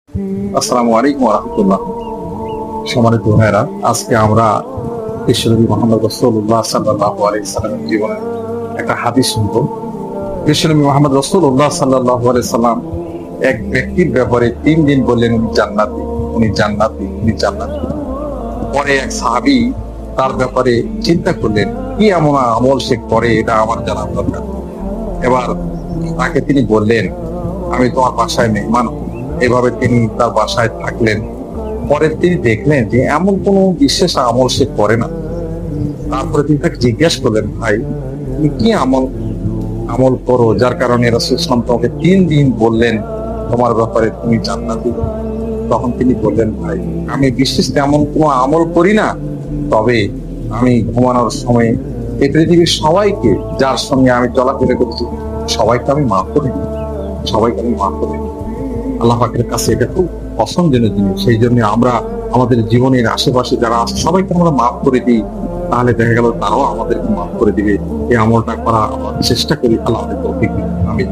আসসালামু আলাইকুম ওয়া রাহমাতুল্লাহ। সম্মানিত ভাইরা, আজকে আমরা বিশ্বনবী মুহাম্মদ রাসূলুল্লাহ সাল্লাল্লাহু আলাইহি সাল্লামের জীবনে একটা হাদিস শুনবো। বিশ্বনবী মুহাম্মদ রাসূলুল্লাহ সাল্লাল্লাহু আলাইহি সাল্লাম এক ব্যক্তির ব্যাপারে 3 দিন বললেন উনি জান্নাতি, উনি জান্নাতি, উনি জান্নাতি। পরে এক সাহাবী তার ব্যাপারে চিন্তা করলেন, কি এমন আমল সে করে এটা আমার জানা দরকার। এবার তাকে তিনি বললেন, আমি তোমার বাসায় মেহমান হই। এভাবে তিনি তার বাসায় থাকলেন। পরে তিনি দেখলেন যে এমন কোনো বিশেষ আমল সে করে না। তারপরে তিনি তাকে জিজ্ঞাসা করলেন, ভাই তুমি কি আমল আমল করো যার কারণে রাসূল সাল্লাল্লাহু আলাইহি ওয়াসাল্লাম তোমাকে 3 দিন বললেন তোমার ব্যাপারে তুমি জান্নাতি? তখন তিনি বললেন, ভাই আমি বিশেষ তেমন কোনো আমল করি না, তবে আমি ঘুমানোর সময় এই পৃথিবীর সবাইকে যার সঙ্গে আমি চলাফেরা করছি সবাইকে আমি মাফ করে দিই, সবাইকে আমি মাফ করে দিই। আল্লাহ পাকের কাছে এটা খুব পছন্দের জিনিস। সেই জন্য আমরা আমাদের জীবনের আশেপাশে যারা আছে সবাইকে আমরা মাফ করে দিই, তাহলে দেখা গেল তারাও আমাদেরকে মাফ করে দিবে। এই আমলটা করা আমরা চেষ্টা করি। আল্লাহ আমাদের তৌফিক দিন। আমিন।